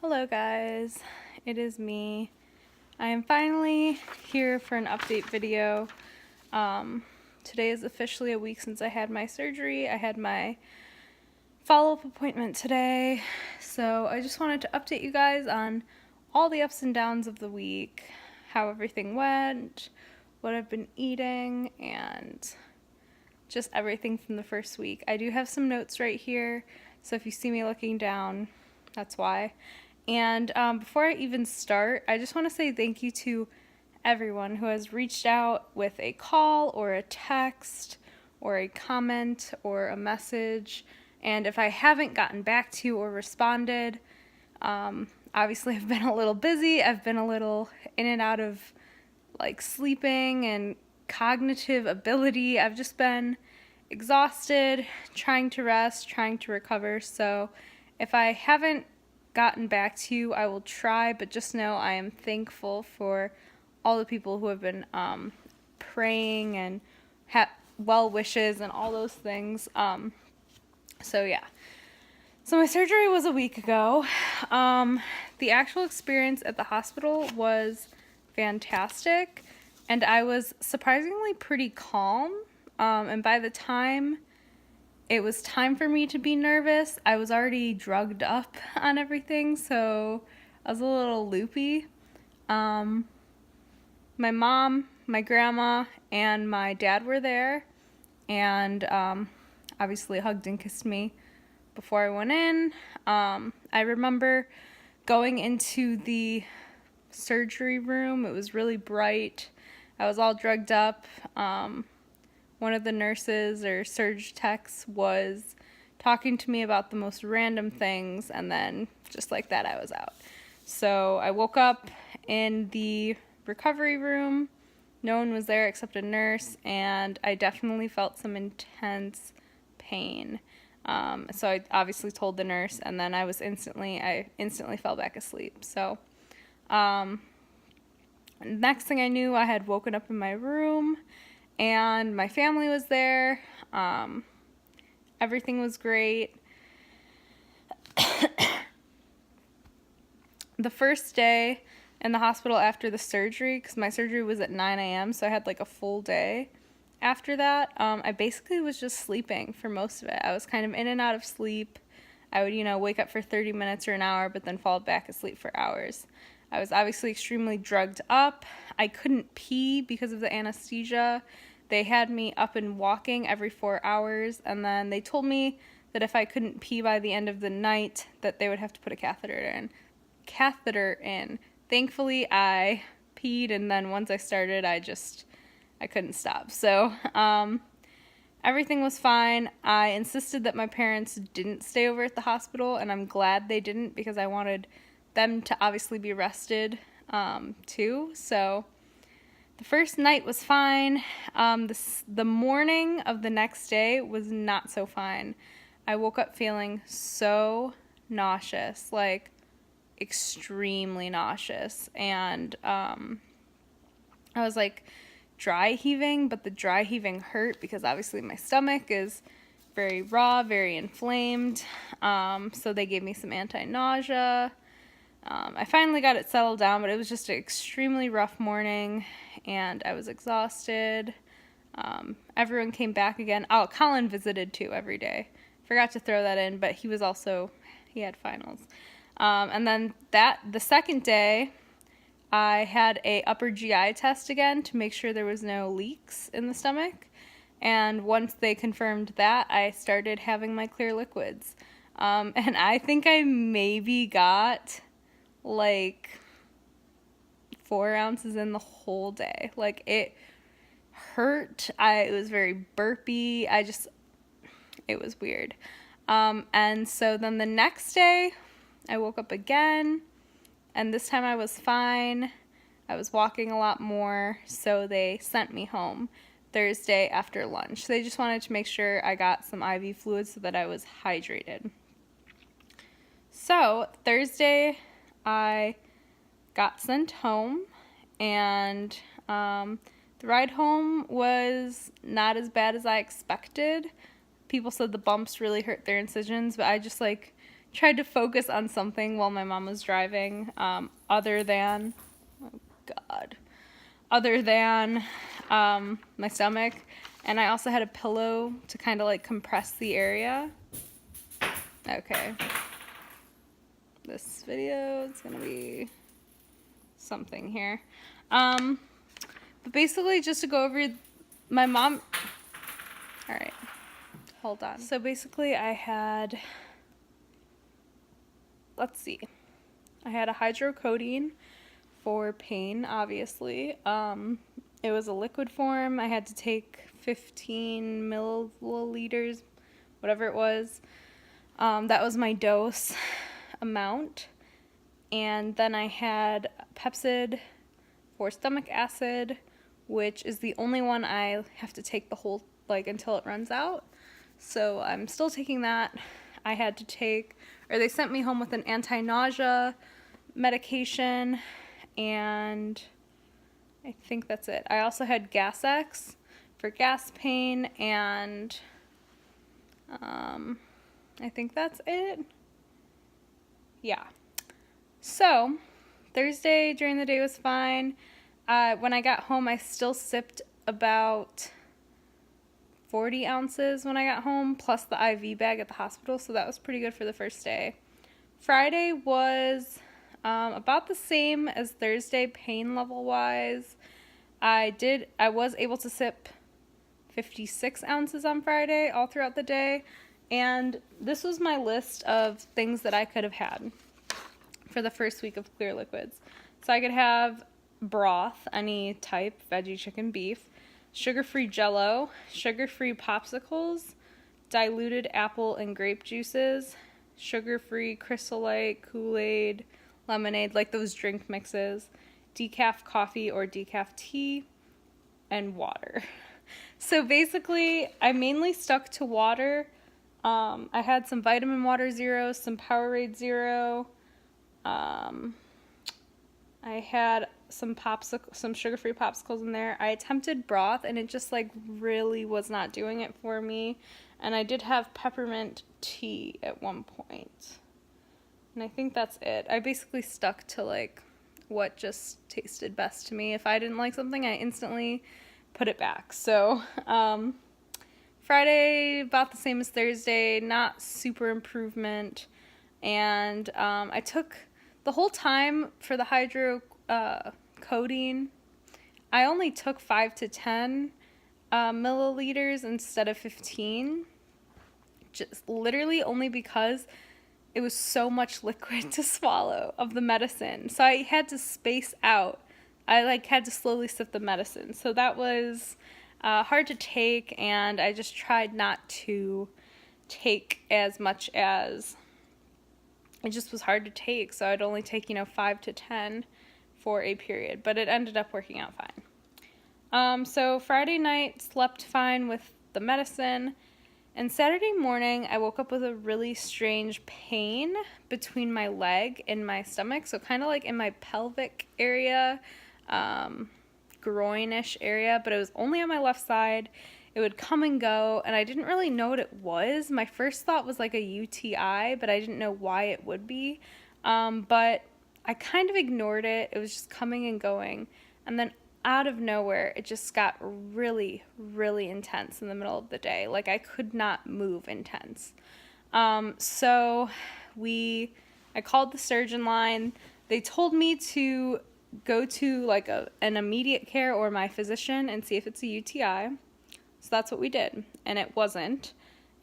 Hello guys, it is me. I am finally here for an update video. Today is officially a week since I had my surgery. I had my follow-up appointment today, so I just wanted to update you guys on all the ups and downs of the week, how everything went, what I've been eating, and just everything from the first week. I do have some notes right here, so if you see me looking down, that's why. And before I even start, I just want to say thank you to everyone who has reached out with a call or a text or a comment or a message. And if I haven't gotten back to you or responded, obviously I've been a little busy. I've been a little in and out of like sleeping and cognitive ability. I've just been exhausted, trying to rest, trying to recover. So if I haven't gotten back to you, I will try, but just know I am thankful for all the people who have been praying and well wishes and all those things. So yeah. So my surgery was a week ago. The actual experience at the hospital was fantastic, and I was surprisingly pretty calm. And by the time it was time for me to be nervous, I was already drugged up on everything, so I was a little loopy. My mom, my grandma, and my dad were there, and obviously hugged and kissed me before I went in. I remember going into the surgery room. It was really bright. I was all drugged up. One of the nurses or surge techs was talking to me about the most random things, and then just like that I was out. So I woke up in the recovery room. No one was there except a nurse, and I definitely felt some intense pain. So I obviously told the nurse, and then I instantly fell back asleep. So next thing I knew, I had woken up in my room, and my family was there. Everything was great. The first day in the hospital after the surgery, because my surgery was at 9 a.m., so I had like a full day after that, I basically was just sleeping for most of it. I was kind of in and out of sleep. I would, wake up for 30 minutes or an hour, but then fall back asleep for hours. I was obviously extremely drugged up. I couldn't pee because of the anesthesia. They had me up and walking every 4 hours, and then they told me that if I couldn't pee by the end of the night, that they would have to put a catheter in. Thankfully, I peed, and then once I started, I couldn't stop. So, everything was fine. I insisted that my parents didn't stay over at the hospital, and I'm glad they didn't, because I wanted them to obviously be rested, too. So the first night was fine. The morning of the next day was not so fine. I woke up feeling so nauseous, like extremely nauseous, and I was like dry heaving, but the dry heaving hurt because obviously my stomach is very raw, very inflamed. So they gave me some anti-nausea. I finally got it settled down, but it was just an extremely rough morning, and I was exhausted. Everyone came back again. Oh, Colin visited too every day. Forgot to throw that in, but he had finals. And then the second day, I had a upper GI test again to make sure there was no leaks in the stomach. And once they confirmed that, I started having my clear liquids. And I think I maybe got like 4 ounces in the whole day. Like, it hurt. It was very burpy. It was weird. And so then the next day, I woke up again, and this time I was fine. I was walking a lot more, so they sent me home Thursday after lunch. They just wanted to make sure I got some IV fluids so that I was hydrated. So Thursday, I got sent home, and the ride home was not as bad as I expected. People said the bumps really hurt their incisions, but I just tried to focus on something while my mom was driving, other than, oh God, other than my stomach. And I also had a pillow to kind of like compress the area. Okay. This video is gonna be something here. But basically, just to go over, my mom, all right, hold on. So basically I had, let's see, I had a hydrocodone for pain, obviously. It was a liquid form. I had to take 15 milliliters, whatever it was. That was my dose amount. And then I had Pepsid for stomach acid, which is the only one I have to take the whole, like, until it runs out. So I'm still taking that. I had to take, or they sent me home with an anti-nausea medication, and I think that's it. I also had Gas X for gas pain, and I think that's it. Yeah. So Thursday during the day was fine. When I got home, I still sipped about 40 ounces when I got home, plus the IV bag at the hospital, so that was pretty good for the first day. Friday was about the same as Thursday, pain level wise. I was able to sip 56 ounces on Friday all throughout the day, and this was my list of things that I could have had for the first week of clear liquids. So I could have broth, any type, veggie, chicken, beef, sugar-free Jell-O, sugar-free popsicles, diluted apple and grape juices, sugar-free Crystal Light, Kool-Aid, lemonade, like those drink mixes, decaf coffee or decaf tea, and water. So basically, I mainly stuck to water. I had some Vitamin Water Zero, some Powerade Zero. I had some sugar-free popsicles in there. I attempted broth, and it just like really was not doing it for me. And I did have peppermint tea at one point. And I think that's it. I basically stuck to like what just tasted best to me. If I didn't like something, I instantly put it back. So Friday, about the same as Thursday, not super improvement. And I took the whole time for the hydrocodone, I only took 5 to 10 milliliters instead of 15. Just literally only because it was so much liquid to swallow of the medicine. So I had to space out. I had to slowly sip the medicine. So that was hard to take, and I just tried not to take as much as it just was hard to take. So I'd only take, 5 to 10 for a period, but it ended up working out fine. So Friday night slept fine with the medicine, and Saturday morning I woke up with a really strange pain between my leg and my stomach, so kind of like in my pelvic area, groinish area, but it was only on my left side. It would come and go, and I didn't really know what it was. My first thought was like a UTI, but I didn't know why it would be. But I kind of ignored it. It was just coming and going. And then out of nowhere, it just got really, really intense in the middle of the day. Like I could not move intense. So I called the surgeon line. They told me to go to like an immediate care or my physician and see if it's a UTI. So that's what we did, and it wasn't.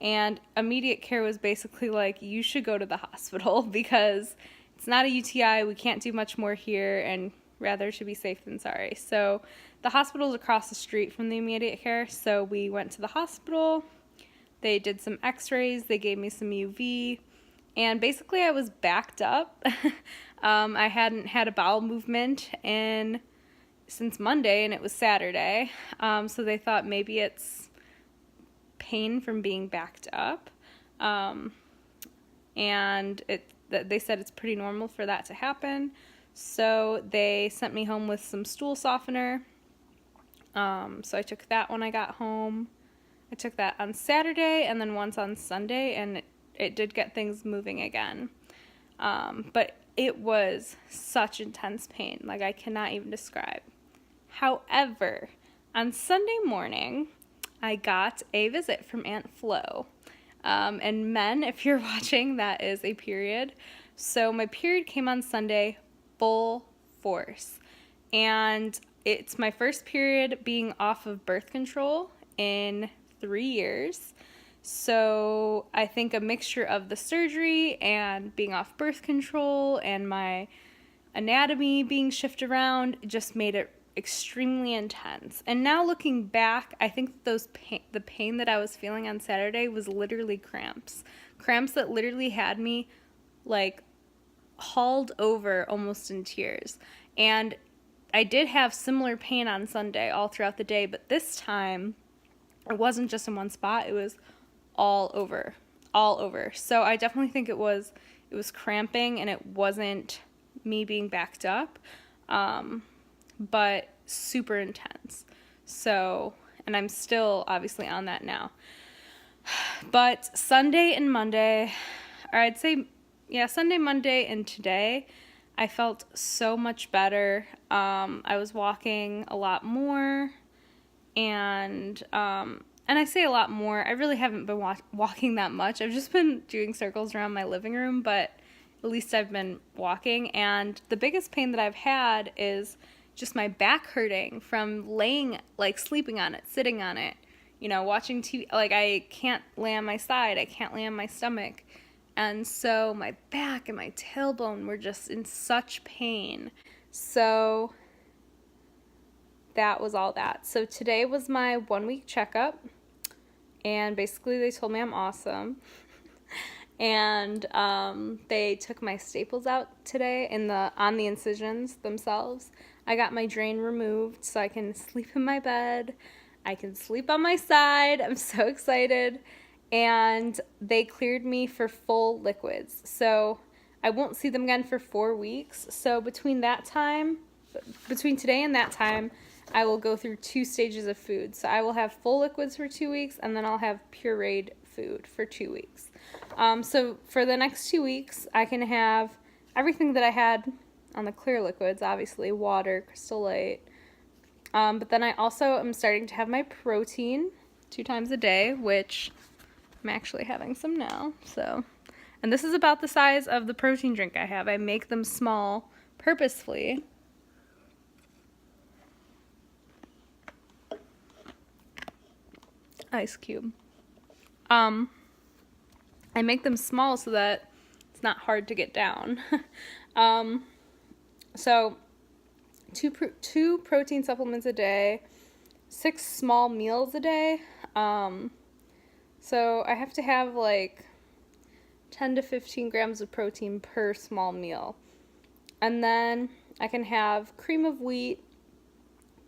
And immediate care was basically like, you should go to the hospital because it's not a UTI. We can't do much more here, and rather to be safe than sorry. So the hospital's across the street from the immediate care, so we went to the hospital. They did some x-rays. They gave me some UV, and basically I was backed up. I hadn't had a bowel movement since Monday, and it was Saturday, so they thought maybe it's pain from being backed up, and they said it's pretty normal for that to happen, so they sent me home with some stool softener. So I took that when I got home. I took that on Saturday and then once on Sunday, and it did get things moving again. But it was such intense pain, like I cannot even describe. However, on Sunday morning, I got a visit from Aunt Flo. And men, if you're watching, that is a period. So my period came on Sunday, full force. And it's my first period being off of birth control in 3 years. So I think a mixture of the surgery and being off birth control and my anatomy being shifted around just made it extremely intense. And now looking back, I think the pain that I was feeling on Saturday was literally cramps that literally had me like hauled over almost in tears. And I did have similar pain on Sunday all throughout the day, but this time it wasn't just in one spot, it was all over. So I definitely think it was cramping, and it wasn't me being backed up, but super intense. So, and I'm still obviously on that now. But Sunday and Monday, or I'd say, yeah, Sunday, Monday, and today, I felt so much better. I was walking a lot more, and I say a lot more. I really haven't been walking that much. I've just been doing circles around my living room, but at least I've been walking. And the biggest pain that I've had is just my back hurting from laying, like sleeping on it, sitting on it, watching TV. Like I can't lay on my side. I can't lay on my stomach. And so my back and my tailbone were just in such pain. So that was all that. So today was my 1-week checkup, and basically they told me I'm awesome. And they took my staples out today on the incisions themselves. I got my drain removed so I can sleep in my bed. I can sleep on my side. I'm so excited. And they cleared me for full liquids. So I won't see them again for 4 weeks. So between today and that time, I will go through 2 stages of food. So I will have full liquids for 2 weeks, and then I'll have pureed food for 2 weeks. So for the next 2 weeks, I can have everything that I had on the clear liquids, obviously, water, Crystal Light. But then I also am starting to have my protein 2 times a day, which I'm actually having some now. So, and this is about the size of the protein drink I have. I make them small purposefully. Ice cube. I make them small so that it's not hard to get down. So 2 protein supplements a day, 6 small meals a day. So I have to have like 10 to 15 grams of protein per small meal. And then I can have cream of wheat,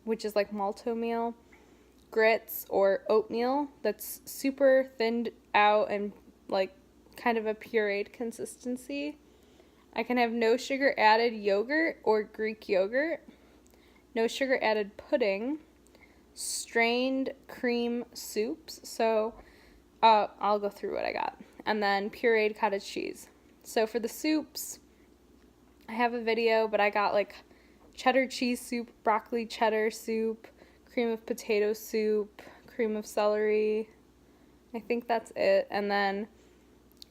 which is like malto-meal, grits, or oatmeal that's super thinned out and like kind of a pureed consistency. I can have no sugar added yogurt or Greek yogurt, no sugar added pudding, strained cream soups. So I'll go through what I got. And then pureed cottage cheese. So for the soups, I have a video, but I got like cheddar cheese soup, broccoli cheddar soup, cream of potato soup, cream of celery. I think that's it. And then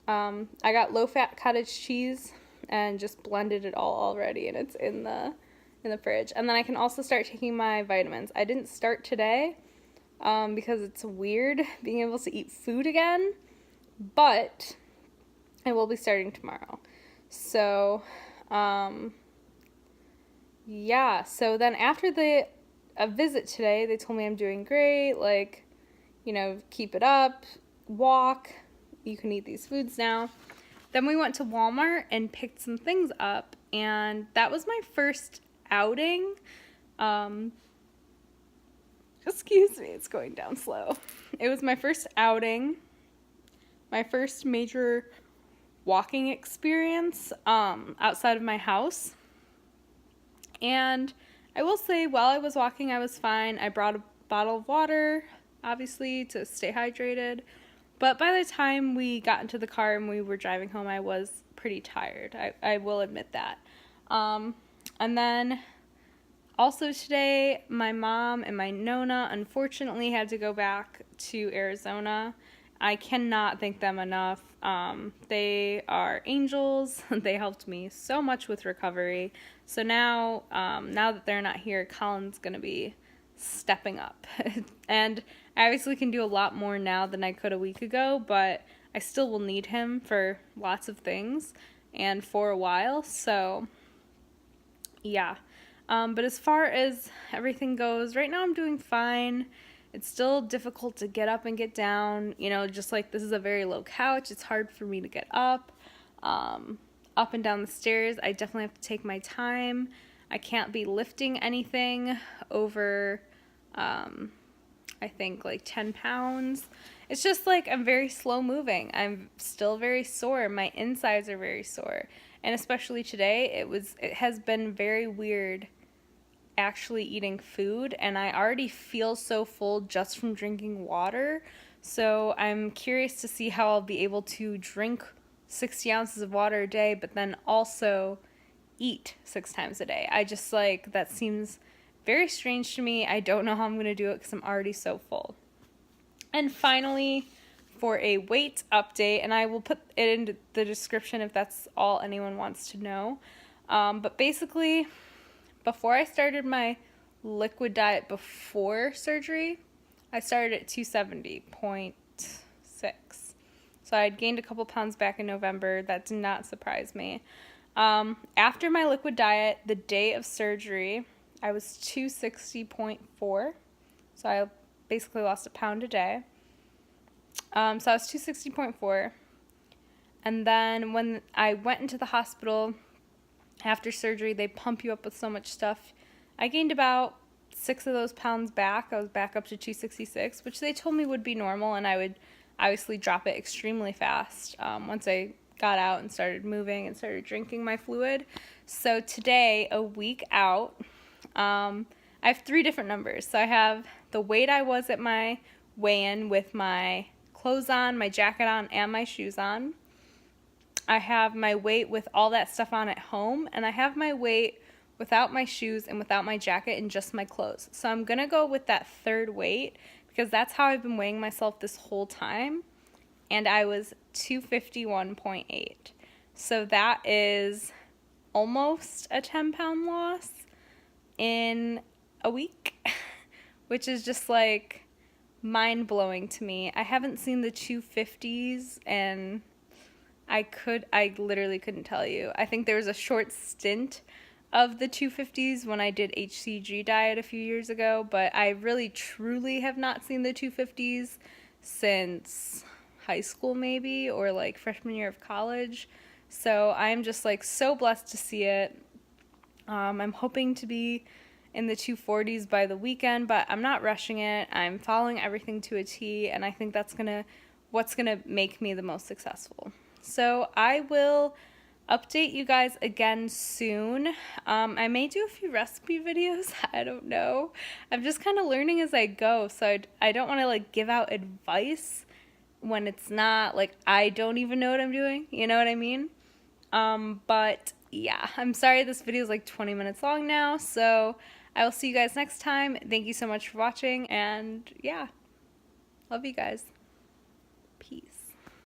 I got low-fat cottage cheese and just blended it all already, and it's in the fridge. And then I can also start taking my vitamins. I didn't start today because it's weird being able to eat food again, but I will be starting tomorrow. So yeah, so then after a visit today, they told me I'm doing great, like, keep it up, walk, you can eat these foods now. Then we went to Walmart and picked some things up, and that was my first outing. Excuse me, it's going down slow. It was my first outing, my first major walking experience outside of my house. And I will say, while I was walking, I was fine. I brought a bottle of water, obviously, to stay hydrated. But by the time we got into the car and we were driving home, I was pretty tired. I will admit that. And then also today, my mom and my Nona unfortunately had to go back to Arizona. I cannot thank them enough. They are angels. They helped me so much with recovery. So now that they're not here, Colin's going to be stepping up. And I obviously can do a lot more now than I could a week ago, but I still will need him for lots of things and for a while. So, yeah. But as far as everything goes, right now I'm doing fine. It's still difficult to get up and get down. You know, just like this is a very low couch, it's hard for me to get up and down the stairs. I definitely have to take my time. I can't be lifting anything over, I think like 10 pounds. It's just like I'm very slow moving. I'm still very sore. My insides are very sore. And especially today, it has been very weird actually eating food, and I already feel so full just from drinking water. So I'm curious to see how I'll be able to drink 60 ounces of water a day, but then also eat 6 times a day. I just like, that seems very strange to me. I don't know how I'm going to do it because I'm already so full. And finally, for a weight update, and I will put it in the description if that's all anyone wants to know. But basically, before I started my liquid diet before surgery, I started at 270.6. So I had gained a couple pounds back in November. That did not surprise me. After my liquid diet, the day of surgery, I was 260.4. So I basically lost a pound a day. So I was 260.4. And then when I went into the hospital after surgery, they pump you up with so much stuff. I gained about 6 of those pounds back. I was back up to 266, which they told me would be normal, and I would obviously drop it extremely fast once I got out and started moving and started drinking my fluid. So today, a week out, I have 3 different numbers. So I have the weight I was at my weigh-in with my clothes on, my jacket on, and my shoes on. I have my weight with all that stuff on at home, and I have my weight without my shoes and without my jacket and just my clothes. So I'm going to go with that third weight because that's how I've been weighing myself this whole time, and I was 251.8. So that is almost a 10-pound loss in a week, which is just like mind-blowing to me. I haven't seen the 250s, and I literally couldn't tell you. I think there was a short stint of the 250s when I did HCG diet a few years ago, but I really truly have not seen the 250s since high school maybe, or like freshman year of college. So I'm just like so blessed to see it. I'm hoping to be in the 240s by the weekend, but I'm not rushing it. I'm following everything to a T, and I think that's what's gonna make me the most successful. So I will update you guys again soon. I may do a few recipe videos. I don't know. I'm just kind of learning as I go, so I don't want to like give out advice when it's not like I don't even know what I'm doing. You know what I mean? But yeah, I'm sorry this video is like 20 minutes long now, so I will see you guys next time. Thank you so much for watching, and yeah, love you guys.